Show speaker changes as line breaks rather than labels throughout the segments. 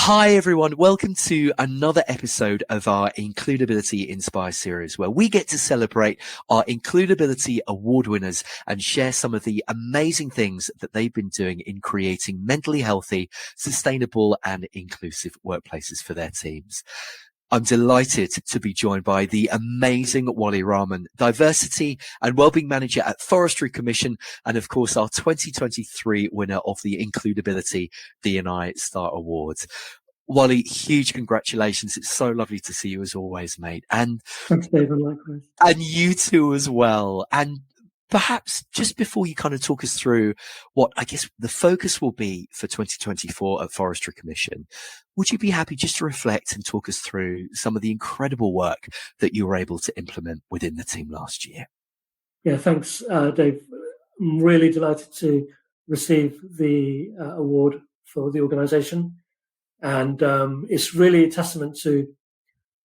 Hi, everyone. Welcome to another episode of our Includability Inspire series, where we get to celebrate our Includability Award winners and share some of the amazing things that they've been doing in creating mentally healthy, sustainable and inclusive workplaces for their teams. I'm delighted to be joined by the amazing Wali Rahman, Diversity and Wellbeing Manager at Forestry Commission, and of course our 2023 winner of the Includability D&I Star Awards. Wali, huge congratulations. It's so lovely to see you as always, mate. And
thanks, David, likewise.
And you too as well. And perhaps just before you kind of talk us through what I guess the focus will be for 2024 at Forestry Commission, would you be happy just to reflect and talk us through some of the incredible work that you were able to implement within the team last year?
Yeah, thanks, Dave. I'm really delighted to receive the award for the organisation. And it's really a testament to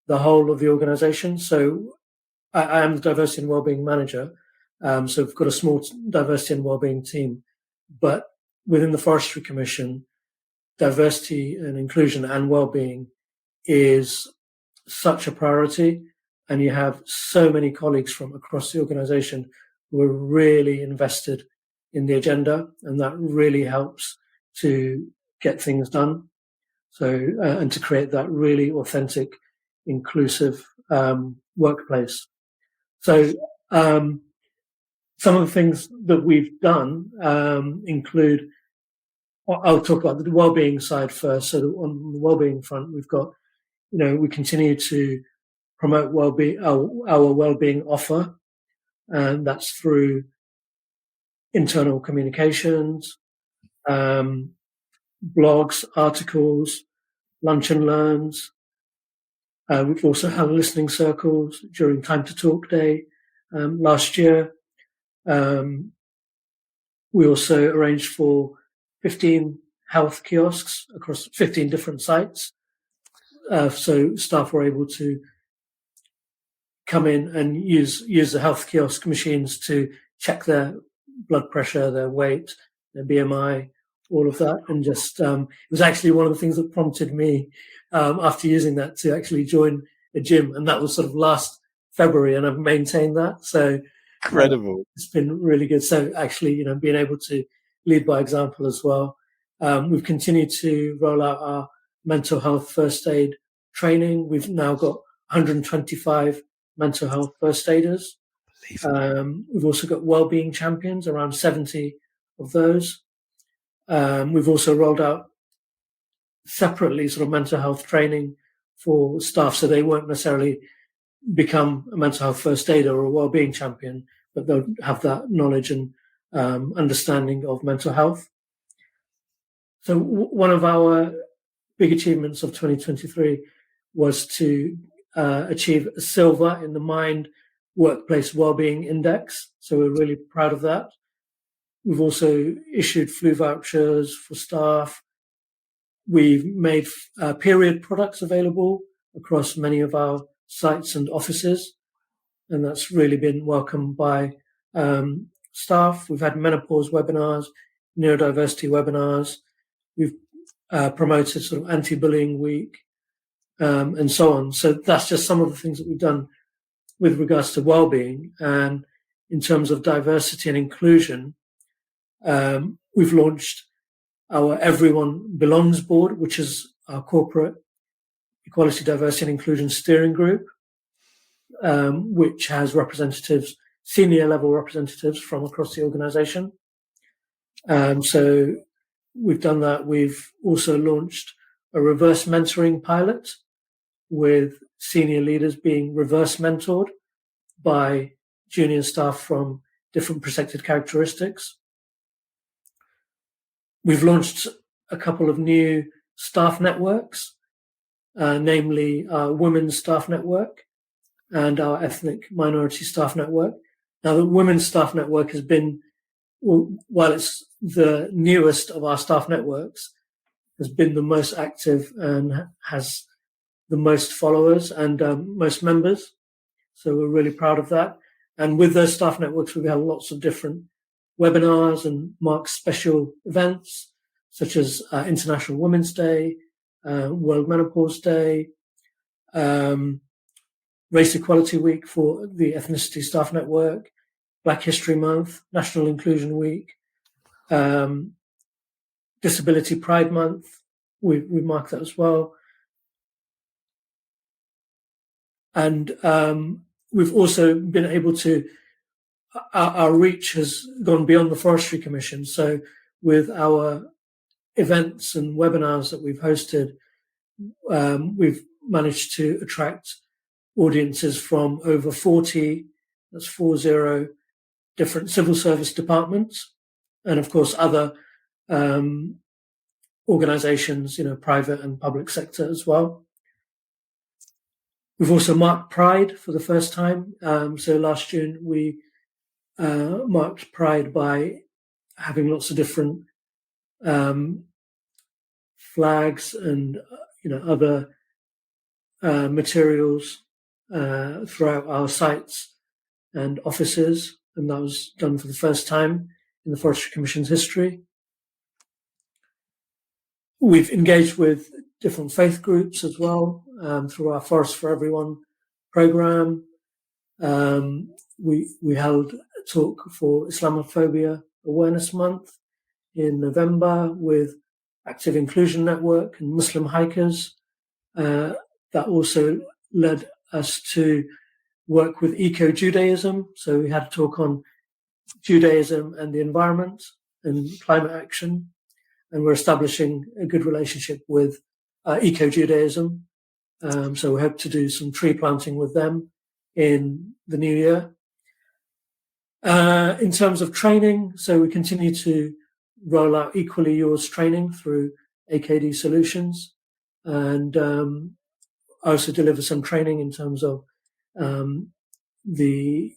the whole of the organisation. So I am the Diversity and Wellbeing Manager. So we've got a small diversity and wellbeing team, but within the Forestry Commission, diversity and inclusion and wellbeing is such a priority. And you have so many colleagues from across the organization who are really invested in the agenda, and that really helps to get things done. So, and to create that really authentic, inclusive workplace. So, some of the things that we've done include, I'll talk about the wellbeing side first. So on the wellbeing front, we've got, we continue to promote wellbeing, our wellbeing offer, and that's through internal communications, blogs, articles, lunch and learns. We've also held listening circles during Time to Talk Day last year. We also arranged for 15 health kiosks across 15 different sites. So staff were able to come in and use the health kiosk machines to check their blood pressure, their weight, their BMI, all of that. And just, it was actually one of the things that prompted me, after using that, to actually join a gym. And that was sort of last February, and I've maintained that. So
incredible.
It's been really good. So actually, being able to lead by example as well. We've continued to roll out our mental health first aid training. We've now got 125 mental health first aiders. We've also got wellbeing champions, around 70 of those. We've also rolled out separately sort of mental health training for staff, so they won't necessarily become a mental health first aider or a wellbeing champion, but they'll have that knowledge and understanding of mental health. So one of our big achievements of 2023 was to achieve a silver in the Mind Workplace Wellbeing Index. So we're really proud of that. We've also issued flu vouchers for staff. We've made period products available across many of our sites and offices, and that's really been welcomed by staff. We've had menopause webinars, neurodiversity webinars. We've promoted sort of anti-bullying week, and so on. So that's just some of the things that we've done with regards to well-being. And in terms of diversity and inclusion, we've launched our Everyone Belongs board, which is our corporate equality, diversity and inclusion steering group, which has representatives, senior level representatives from across the organization. So we've done that. We've also launched a reverse mentoring pilot with senior leaders being reverse mentored by junior staff from different protected characteristics. We've launched a couple of new staff networks, namely our Women's Staff Network and our Ethnic Minority Staff Network. Now, the Women's Staff Network has been, while it's the newest of our staff networks, has been the most active and has the most followers and most members. So we're really proud of that. And with those staff networks, we have lots of different webinars and mark special events, such as International Women's Day, World Menopause Day, Race Equality Week for the Ethnicity Staff Network, Black History Month, National Inclusion Week, Disability Pride Month. We marked that as well. And we've also been able to, our reach has gone beyond the Forestry Commission. So with our events and webinars that we've hosted, we've managed to attract audiences from over 40, that's 40, different civil service departments, and of course other organizations, private and public sector as well. We've also marked Pride for the first time. So last June, we marked Pride by having lots of different flags and other materials throughout our sites and offices, and that was done for the first time in the Forestry Commission's history. We've engaged with different faith groups as well through our Forest for Everyone program. We held a talk for Islamophobia Awareness Month in November with Active Inclusion Network and Muslim hikers. That also led us to work with Eco-Judaism. So we had a talk on Judaism and the environment and climate action. And we're establishing a good relationship with Eco-Judaism. So we hope to do some tree planting with them in the new year. In terms of training, so we continue to roll out Equally Yours training through AKD Solutions. And I also deliver some training in terms of the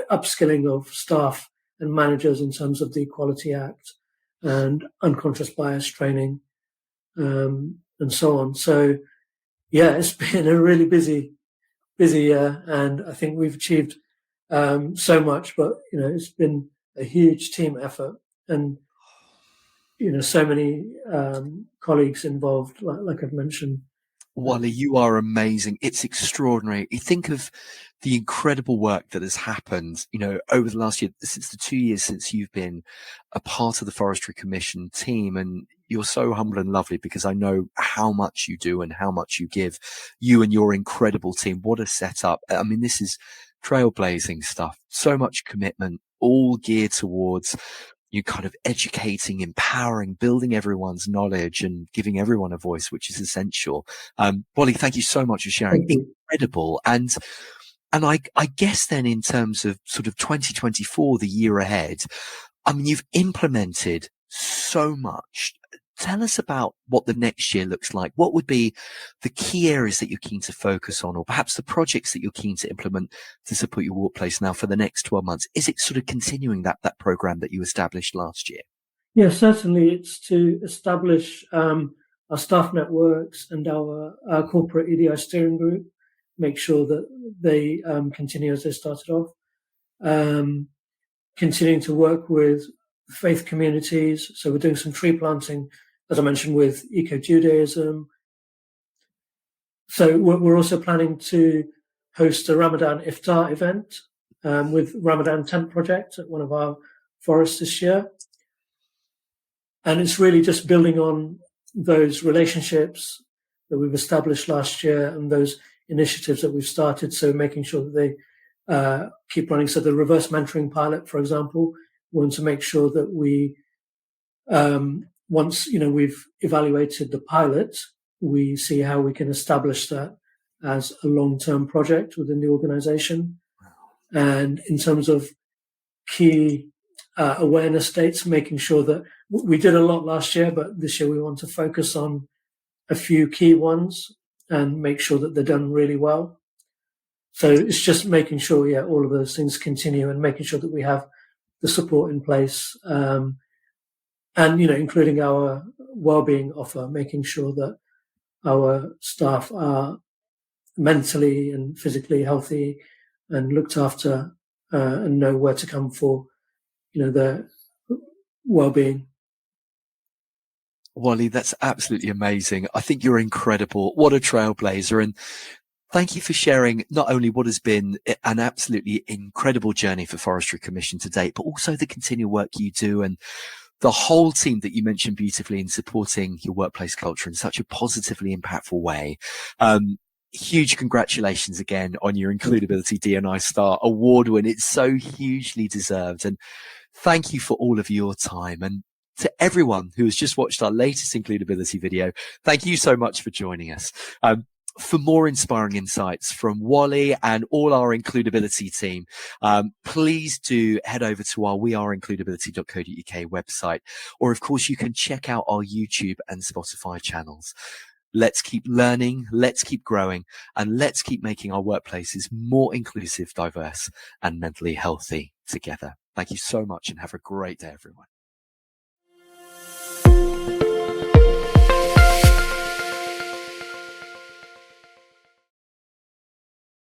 upskilling of staff and managers in terms of the Equality Act and unconscious bias training, and so on. So, yeah, it's been a really busy year, and I think we've achieved so much. But it's been a huge team effort, and so many colleagues involved, like I've mentioned.
Wali, you are amazing. It's extraordinary. You think of the incredible work that has happened, over the last year, since the 2 years since you've been a part of the Forestry Commission team. And you're so humble and lovely because I know how much you do and how much you give. You and your incredible team. What a setup. I mean, this is trailblazing stuff. So much commitment, all geared towards you kind of educating, empowering, building everyone's knowledge and giving everyone a voice, which is essential. Wali, thank you so much for sharing. Incredible. And I guess then in terms of sort of 2024, the year ahead, I mean, you've implemented so much. Tell us about what the next year looks like. What would be the key areas that you're keen to focus on, or perhaps the projects that you're keen to implement to support your workplace now for the next 12 months? Is it sort of continuing that program that you established last year?
Yeah, certainly. It's to establish our staff networks and our corporate EDI steering group, make sure that they continue as they started off. Continuing to work with faith communities. So we're doing some tree planting, as I mentioned, with Eco-Judaism. So we're also planning to host a Ramadan Iftar event with Ramadan Tent Project at one of our forests this year. And it's really just building on those relationships that we've established last year and those initiatives that we've started. So making sure that they keep running. So the reverse mentoring pilot, for example, we want to make sure that we once we've evaluated the pilot, we see how we can establish that as a long-term project within the organization. And in terms of key awareness dates, making sure that we did a lot last year, but this year we want to focus on a few key ones and make sure that they're done really well. So it's just making sure, all of those things continue and making sure that we have the support in place. And, including our well-being offer, making sure that our staff are mentally and physically healthy and looked after and know where to come for, their well-being.
Wally, that's absolutely amazing. I think you're incredible. What a trailblazer. And thank you for sharing not only what has been an absolutely incredible journey for Forestry Commission to date, but also the continual work you do and the whole team that you mentioned beautifully in supporting your workplace culture in such a positively impactful way. Huge congratulations again on your Includability D&I Star award win. It's so hugely deserved. And thank you for all of your time. And to everyone who has just watched our latest Includability video, thank you so much for joining us. For more inspiring insights from Wally and all our Includability team, please do head over to our weareincludability.co.uk website, or of course you can check out our YouTube and Spotify channels. Let's keep learning, let's keep growing, and let's keep making our workplaces more inclusive, diverse, and mentally healthy together. Thank you so much and have a great day, everyone.